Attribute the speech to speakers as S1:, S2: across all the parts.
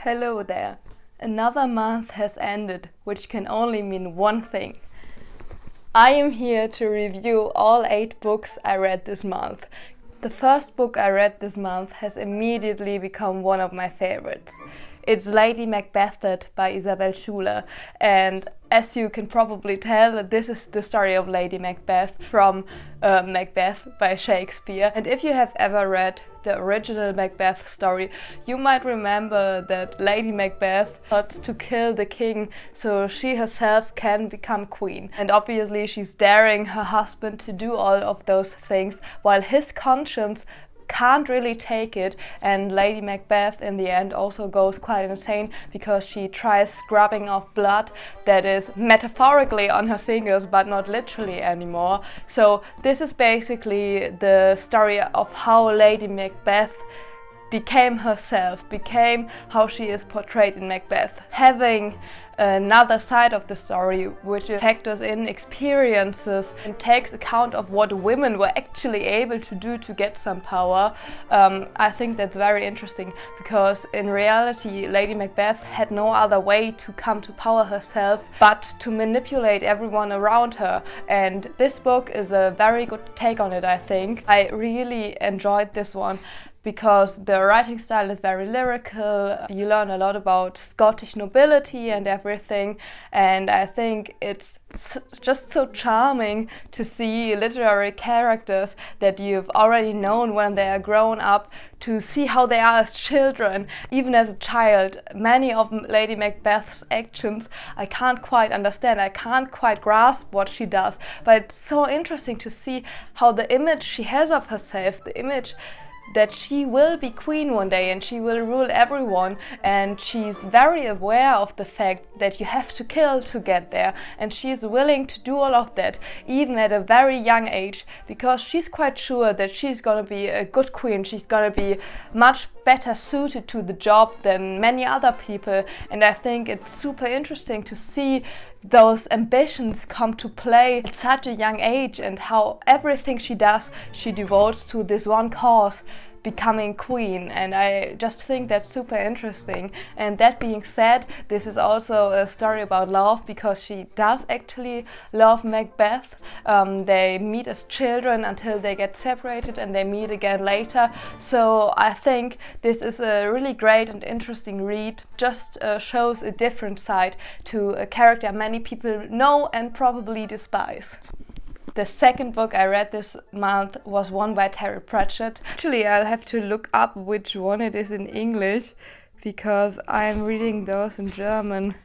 S1: Hello there. Another month has ended, which can only mean one thing. I am here to review all 8 books I read this month. The first book I read this month has immediately become one of my favorites. It's Lady Macbethad by Isabelle Schuler, and as you can probably tell, this is the story of Lady Macbeth from Macbeth by Shakespeare. And if you have ever read the original Macbeth story, you might remember that Lady Macbeth plots to kill the king so she herself can become queen. And obviously she's daring her husband to do all of those things while his conscience can't really take it, and Lady Macbeth in the end also goes quite insane because she tries scrubbing off blood that is metaphorically on her fingers but not literally anymore. So this is basically the story of how Lady Macbeth became herself, became how she is portrayed in Macbeth. Having another side of the story which factors in experiences and takes account of what women were actually able to do to get some power, I think that's very interesting, because in reality Lady Macbeth had no other way to come to power herself but to manipulate everyone around her, and this book is a very good take on it. I think I really enjoyed this one because the writing style is very lyrical. You learn a lot about Scottish nobility and everything, and I think it's just so charming to see literary characters that you've already known when they are grown up, to see how they are as children. Even as a child, many of Lady Macbeth's actions I can't quite understand, I can't quite grasp what she does, but it's so interesting to see how the image she has of herself, the image that she will be queen one day and she will rule everyone, and she's very aware of the fact that you have to kill to get there, and she's willing to do all of that even at a very young age because she's quite sure that she's gonna be a good queen, she's gonna be much better suited to the job than many other people. And I think it's super interesting to see those ambitions come to play at such a young age, and how everything she does she devotes to this one cause, becoming queen. And I just think that's super interesting. And that being said, this is also a story about love, because she does actually love Macbeth. They meet as children until they get separated and they meet again later. So I think this is a really great and interesting read. Just shows a different side to a character many people know and probably despise. The second book I read this month was one by Terry Pratchett. Actually, I'll have to look up which one it is in English, because I'm reading those in German.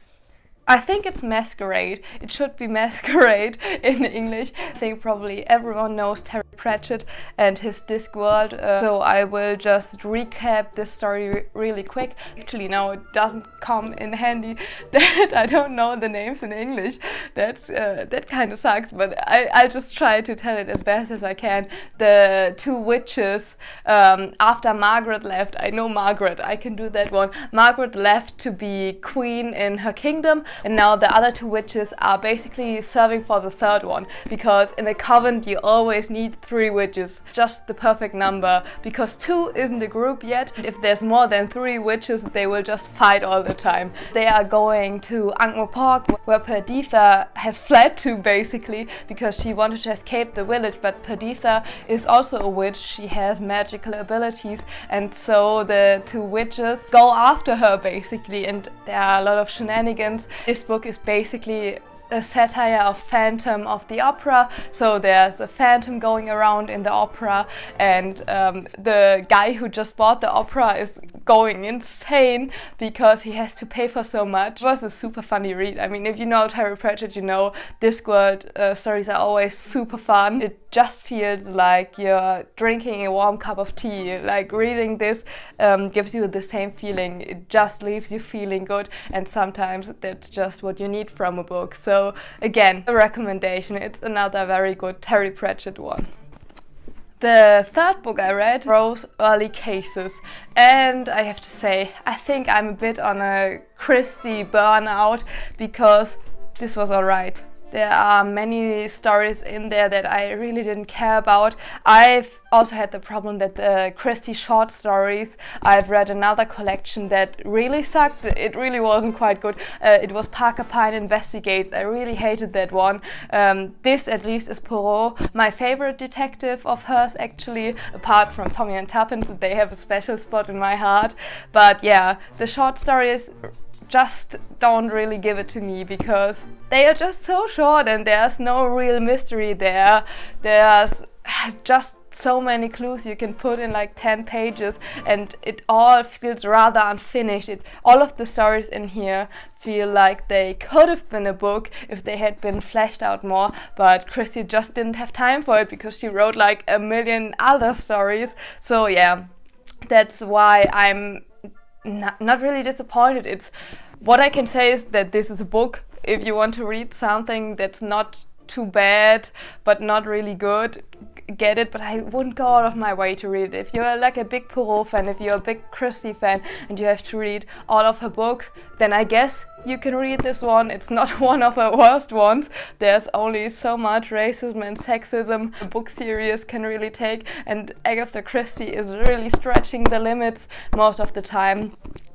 S1: I think it's Masquerade. It should be Masquerade in English. I think probably everyone knows Terry Pratchett and his Discworld, so I will just recap this story really quick. Actually, no, it doesn't come in handy that I don't know the names in English. That kind of sucks, but I'll just try to tell it as best as I can. The 2 witches, after Margaret left, I know Margaret, I can do that one. Margaret left to be queen in her kingdom, and now the other 2 witches are basically serving for the third one, because in a convent you always need 3 witches. It's just the perfect number, because 2 isn't a group yet. If there's more than 3 witches, they will just fight all the time. They are going to Ankh-Morpork, where Perdita has fled to, basically, because she wanted to escape the village, but Perdita is also a witch. She has magical abilities, and so the 2 witches go after her, basically, and there are a lot of shenanigans. This book is basically a satire of Phantom of the Opera. So there's a phantom going around in the opera, and the guy who just bought the opera is going insane because he has to pay for so much. It was a super funny read. I mean, if you know Terry Pratchett, you know Discworld stories are always super fun. It just feels like you're drinking a warm cup of tea. Like, reading this gives you the same feeling. It just leaves you feeling good, and sometimes that's just what you need from a book. So again, a recommendation. It's another very good Terry Pratchett one. The third book I read, Rose Early Cases, and I have to say, I think I'm a bit on a Christie burnout, because this was alright. There are many stories in there that I really didn't care about. I've also had the problem that the Christie short stories, I've read another collection that really sucked. It really wasn't quite good. It was Parker Pyne Investigates. I really hated that one. This at least is Poirot, my favorite detective of hers actually, apart from Tommy and Tuppence. They have a special spot in my heart. But yeah, the short stories just don't really give it to me because they are just so short and there's no real mystery there. There's just so many clues you can put in like 10 pages and it all feels rather unfinished. All of the stories in here feel like they could have been a book if they had been fleshed out more, but Christie just didn't have time for it because she wrote like a million other stories. So yeah, that's why I'm not really disappointed. What I can say is that this is a book. If you want to read something that's not too bad but not really good, get it, but I wouldn't go out of my way to read it. If you're like a big Poirot fan, if you're a big Christie fan and you have to read all of her books, then I guess you can read this one. It's not one of her worst ones. There's only so much racism and sexism a book series can really take, and Agatha Christie is really stretching the limits most of the time.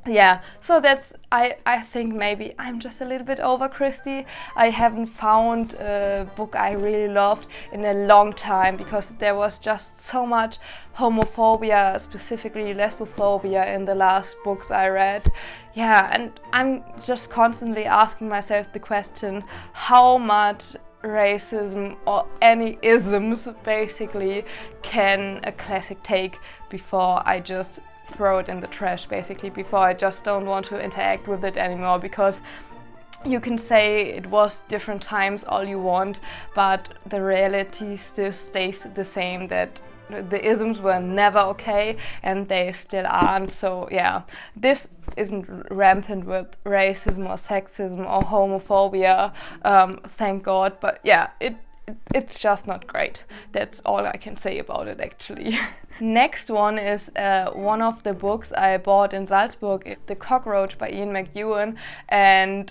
S1: Yeah, so that's, I think maybe I'm just a little bit over Christie. I haven't found a book I really loved in a long time because there was just so much homophobia, specifically lesbophobia, in the last books I read. Yeah, and I'm just constantly asking myself the question, how much racism or any isms basically can a classic take before I just throw it in the trash, basically, before I just don't want to interact with it anymore, because you can say it was different times all you want, but the reality still stays the same, that the isms were never okay and they still aren't. So yeah, this isn't rampant with racism or sexism or homophobia, thank God, but yeah, it's just not great. That's all I can say about it actually. Next one is one of the books I bought in Salzburg. It's The Cockroach by Ian McEwan, and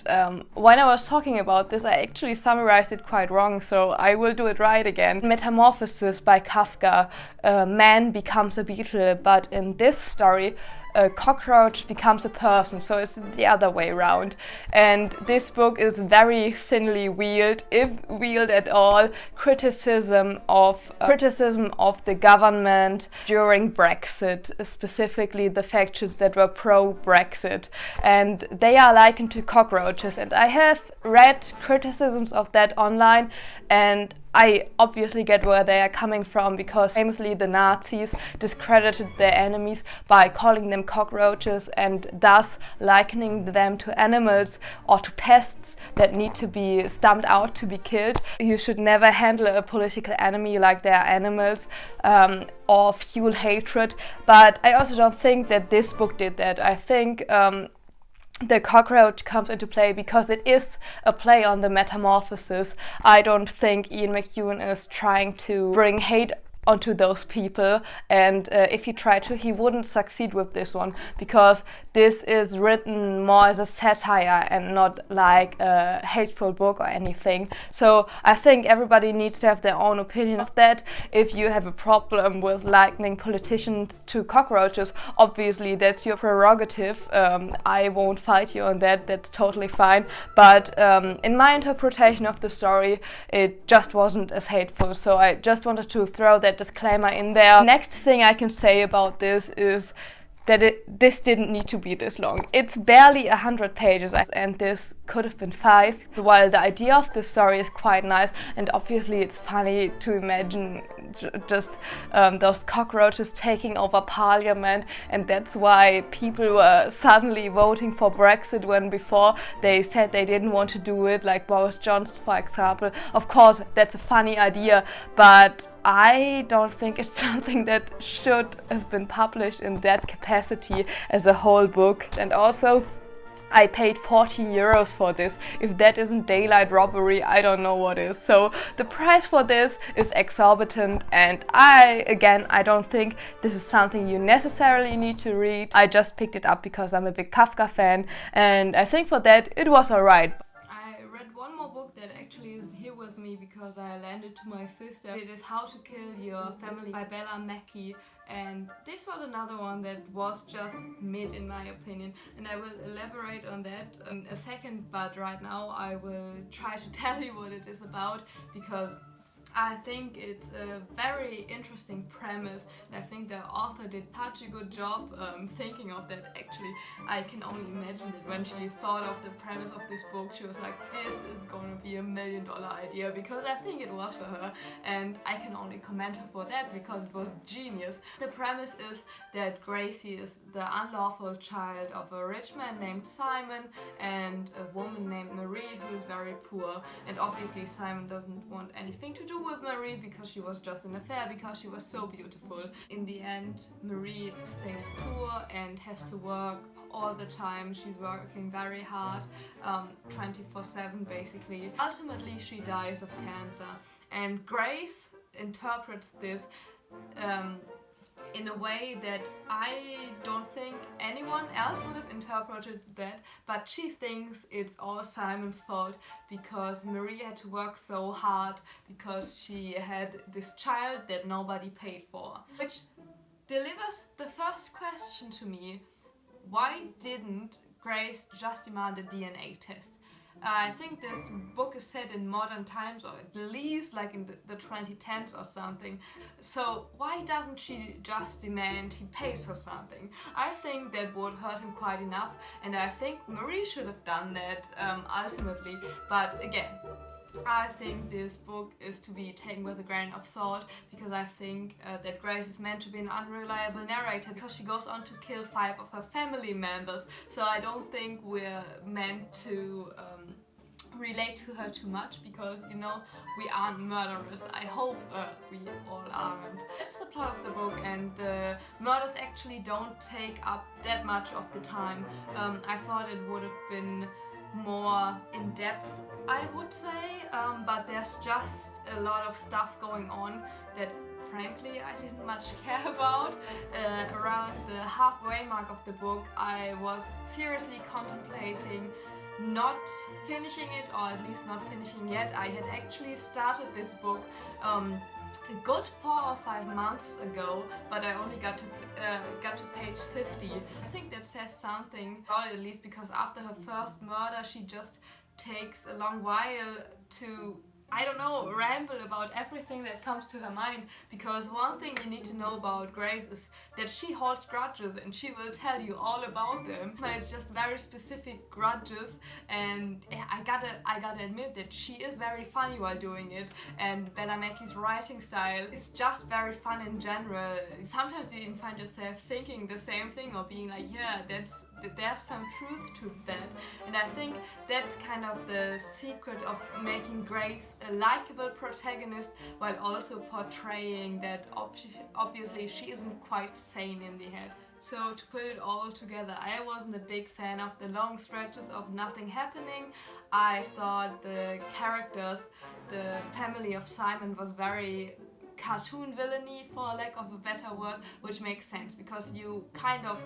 S1: when I was talking about this I actually summarized it quite wrong, so I will do it right again. Metamorphosis by Kafka. Man becomes a beetle, but in this story a cockroach becomes a person, so it's the other way around. And this book is very thinly veiled, if veiled at all, criticism of the government during Brexit, specifically the factions that were pro-Brexit, and they are likened to cockroaches. And I have read criticisms of that online, and I obviously get where they are coming from, because famously the Nazis discredited their enemies by calling them cockroaches and thus likening them to animals or to pests that need to be stamped out to be killed. You should never handle a political enemy like they are animals, or fuel hatred. But I also don't think that this book did that. I think the cockroach comes into play because it is a play on the metamorphosis. I don't think Ian McEwan is trying to bring hate onto those people, and if he tried to, he wouldn't succeed with this one, because this is written more as a satire and not like a hateful book or anything. So I think everybody needs to have their own opinion of that. If you have a problem with likening politicians to cockroaches, obviously that's your prerogative. I won't fight you on that, that's totally fine. But in my interpretation of the story, it just wasn't as hateful, so I just wanted to throw that disclaimer in there. Next thing I can say about this is that this didn't need to be this long. It's barely 100 pages and this could have been 5. While the idea of the story is quite nice, and obviously it's funny to imagine just those cockroaches taking over parliament, and that's why people were suddenly voting for Brexit when before they said they didn't want to do it, like Boris Johnson for example. Of course that's a funny idea, but I don't think it's something that should have been published in that capacity as a whole book. And also, I paid 40 euros for this. If that isn't daylight robbery, I don't know what is. So the price for this is exorbitant, and I don't think this is something you necessarily need to read. I just picked it up because I'm a big Kafka fan, and I think for that it was alright. I read one more book that actually is me because I lent it to my sister. It is How to Kill Your Family by Bella Mackie, and this was another one that was just mid in my opinion, and I will elaborate on that in a second, but right now I will try to tell you what it is about, because I think it's a very interesting premise, and I think the author did such a good job thinking of that. Actually, I can only imagine that when she thought of the premise of this book, she was like, this is gonna be $1 million idea, because I think it was for her, and I can only commend her for that because it was genius. The premise is that Gracie is the unlawful child of a rich man named Simon and a woman named Marie who is very poor, and obviously Simon doesn't want anything to do with Marie because she was just an affair because she was so beautiful. In the end, Marie stays poor and has to work all the time. She's working very hard, 24/7 basically. Ultimately, she dies of cancer, and Grace interprets this in a way that I don't think anyone else would have interpreted that, but she thinks it's all Simon's fault because Marie had to work so hard because she had this child that nobody paid for. Which delivers the first question to me: why didn't Grace just demand a DNA test? I think this book is set in modern times, or at least like in the 2010s or something. So why doesn't she just demand he pays her something? I think that would hurt him quite enough, and I think Marie should have done that ultimately. But again, I think this book is to be taken with a grain of salt, because I think that Grace is meant to be an unreliable narrator because she goes on to kill 5 of her family members. So I don't think we're meant to relate to her too much, because, you know, we aren't murderers. I hope we all aren't. That's the plot of the book, and the murders actually don't take up that much of the time. I thought it would have been more in depth, I would say, but there's just a lot of stuff going on that frankly I didn't much care about. Around the halfway mark of the book, I was seriously contemplating not finishing it, or at least not finishing yet. I had actually started this book a good 4 or 5 months ago, but I only got to page 50. I think that says something about it, at least because after her first murder she just takes a long while to, I don't know, ramble about everything that comes to her mind, because one thing you need to know about Grace is that she holds grudges and she will tell you all about them, but it's just very specific grudges, and I gotta admit that she is very funny while doing it, and Bella Mackie's writing style is just very fun in general. Sometimes you even find yourself thinking the same thing or being like, yeah, there's some truth to that, and I think that's kind of the secret of making Grace a likable protagonist while also portraying that obviously she isn't quite sane in the head. So to put it all together, I wasn't a big fan of the long stretches of nothing happening. I thought the characters, the family of Simon, was very cartoon villainy, for lack of a better word, which makes sense because you kind of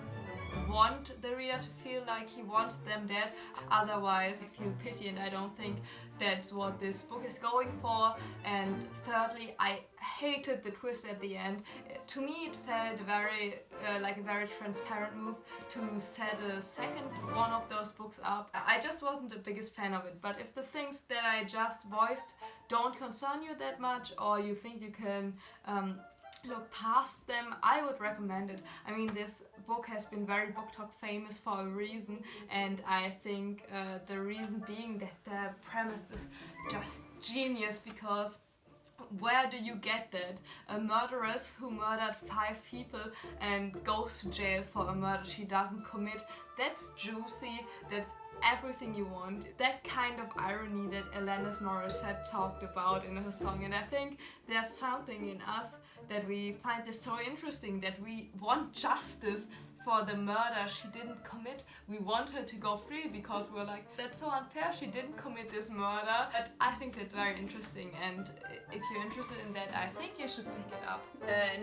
S1: want the reader to feel like he wants them dead, otherwise you feel pity, and I don't think that's what this book is going for. And thirdly, I hated the twist at the end. To me it felt very like a very transparent move to set a second one of those books up. I just wasn't the biggest fan of it, but if the things that I just voiced don't concern you that much, or you think you can look past them, I would recommend it. I mean, this book has been very Book Talk famous for a reason, and I think the reason being that the premise is just genius, because where do you get that? A murderess who murdered 5 people and goes to jail for a murder she doesn't commit. That's juicy, that's everything you want. That kind of irony that Alanis Morissette talked about in her song, and I think there's something in us that we find this so interesting, that we want justice for the murder she didn't commit. We want her to go free because we're like, that's so unfair, she didn't commit this murder. But I think that's very interesting, and if you're interested in that, I think you should pick it up.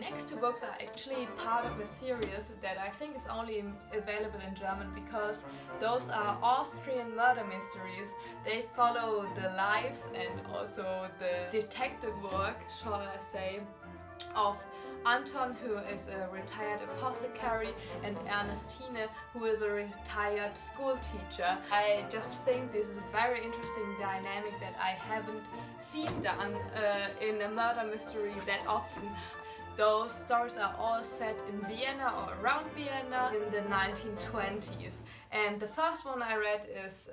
S1: Next two books are actually part of a series that I think is only available in German because those are Austrian murder mysteries. They follow the lives and also the detective work, shall I say, of Anton, who is a retired apothecary, and Ernestine, who is a retired school teacher. I just think this is a very interesting dynamic that I haven't seen done in a murder mystery that often. Those stories are all set in Vienna or around Vienna in the 1920s. And the first one I read is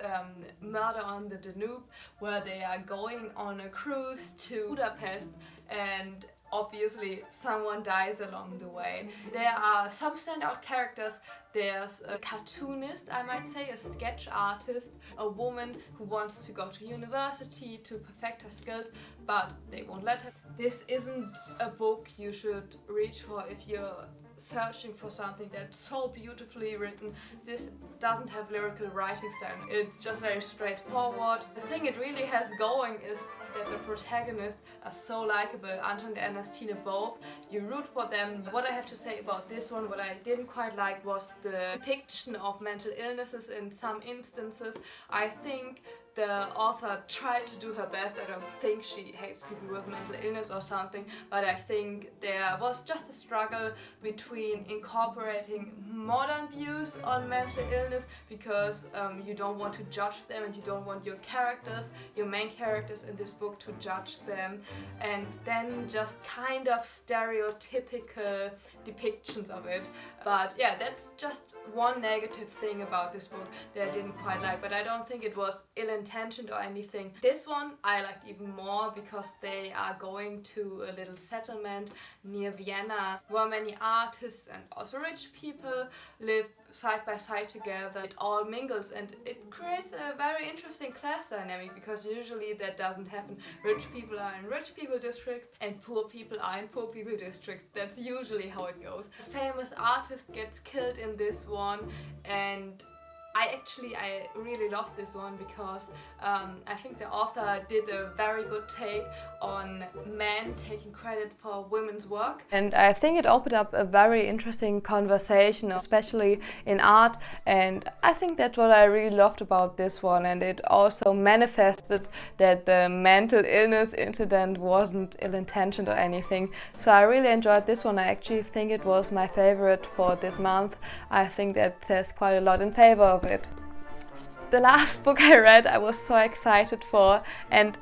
S1: Murder on the Danube, where they are going on a cruise to Budapest, and obviously someone dies along the way. There are some standout characters. There's a cartoonist, I might say, a sketch artist, a woman who wants to go to university to perfect her skills, but they won't let her. This isn't a book you should reach for if you're searching for something that's so beautifully written. This doesn't have lyrical writing style. It's just very straightforward. The thing it really has going is that the protagonists are so likable, Anton and Ernestine both. You root for them. What I have to say about this one, what I didn't quite like was the depiction of mental illnesses in some instances. I think the author tried to do her best. I don't think she hates people with mental illness or something, but I think there was just a struggle between incorporating modern views on mental illness because you don't want to judge them and you don't want your characters, your main characters in this book, to judge them, and then just kind of stereotypical depictions of it. But yeah, that's just one negative thing about this book that I didn't quite like, but I don't think it was ill-intentioned or anything. This one I liked even more because they are going to a little settlement near Vienna where many artists and also rich people live side by side together. It all mingles and it creates a very interesting class dynamic because usually that doesn't happen. Rich people are in rich people districts and poor people are in poor people districts. That's usually how it goes. A famous artist gets killed in this one, and I really love this one because I think the author did a very good take on men taking credit for women's work. And I think it opened up a very interesting conversation, especially in art. And I think that's what I really loved about this one. And it also manifested that the mental illness incident wasn't ill-intentioned or anything. So I really enjoyed this one. I actually think it was my favorite for this month. I think that says quite a lot in favor of it. The last book I read I was so excited for, and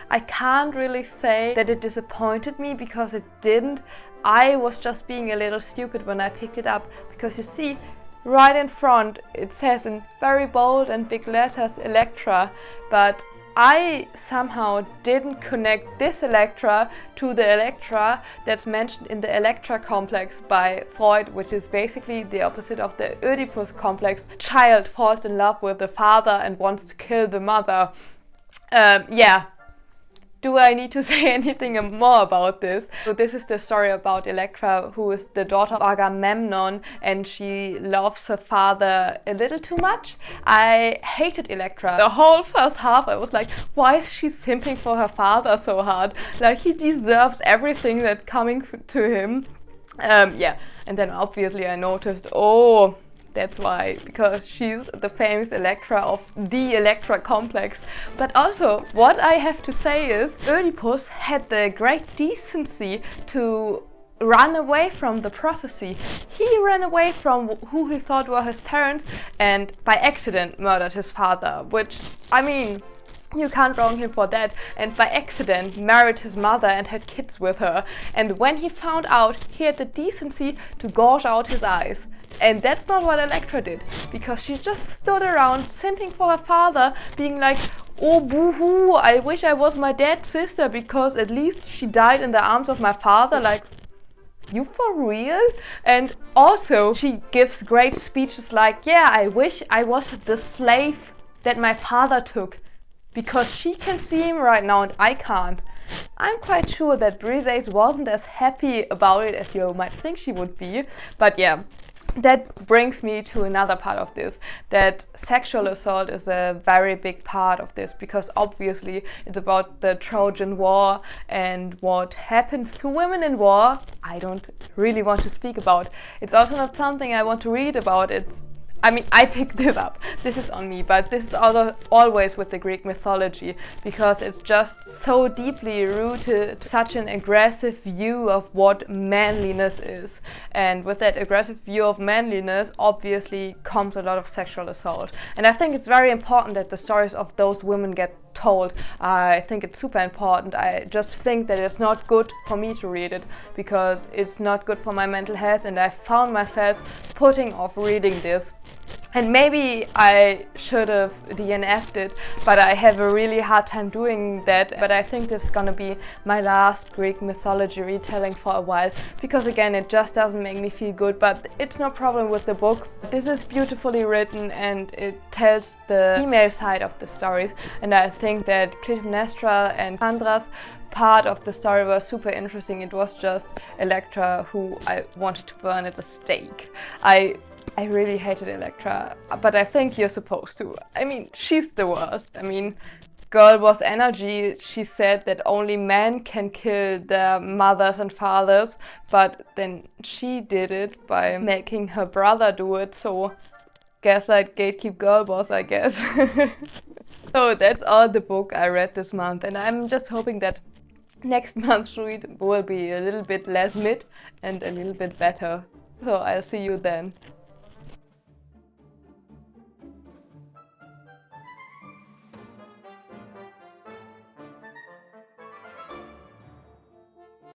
S1: I can't really say that it disappointed me because it didn't. I was just being a little stupid when I picked it up because you see right in front it says in very bold and big letters Elektra, but I somehow didn't connect this Elektra to the Elektra that's mentioned in the Elektra complex by Freud, which is basically the opposite of the Oedipus complex. Child falls in love with the father and wants to kill the mother. Yeah. Do I need to say anything more about this? So this is the story about Elektra, who is the daughter of Agamemnon, and she loves her father a little too much. I hated Elektra. The whole first half I was like, why is she simping for her father so hard? Like, he deserves everything that's coming to him. Yeah, and then obviously I noticed, oh, that's why, because she's the famous Elektra of the Elektra complex. But also, what I have to say is, Oedipus had the great decency to run away from the prophecy. He ran away from who he thought were his parents and by accident murdered his father, which, I mean, you can't wrong him for that, and by accident married his mother and had kids with her. And when he found out, he had the decency to gouge out his eyes. And that's not what Elektra did, because she just stood around simping for her father, being like, oh boo-hoo, I wish I was my dead sister because at least she died in the arms of my father. Like, you for real? And also she gives great speeches like, yeah, I wish I was the slave that my father took, because she can see him right now and I can't. I'm quite sure that Briseis wasn't as happy about it as you might think she would be. But yeah, that brings me to another part of this, that sexual assault is a very big part of this, because obviously it's about the Trojan War and what happens to women in war. I don't really want to speak about. It's also not something I want to read about. I picked this up, this is on me, but this is always with the Greek mythology, because it's just so deeply rooted, such an aggressive view of what manliness is. And with that aggressive view of manliness, obviously comes a lot of sexual assault. And I think it's very important that the stories of those women get told. I think it's super important. I just think that it's not good for me to read it, because it's not good for my mental health, and I found myself putting off reading this. And maybe I should have DNF'd it, but I have a really hard time doing that. But I think this is gonna be my last Greek mythology retelling for a while, because again, it just doesn't make me feel good, but it's no problem with the book. This is beautifully written and it tells the female side of the stories, and I think that Clytemnestra and Sandra's part of the story was super interesting. It was just Elektra who I wanted to burn at a stake. I really hated Elektra, but I think you're supposed to. I mean, she's the worst. I mean, girl was energy. She said that only men can kill their mothers and fathers, but then she did it by making her brother do it, so gaslight, gatekeep, girl boss, I guess. So that's all the book I read this month, and I'm just hoping that next month's read will be a little bit less mid and a little bit better. So I'll see you then.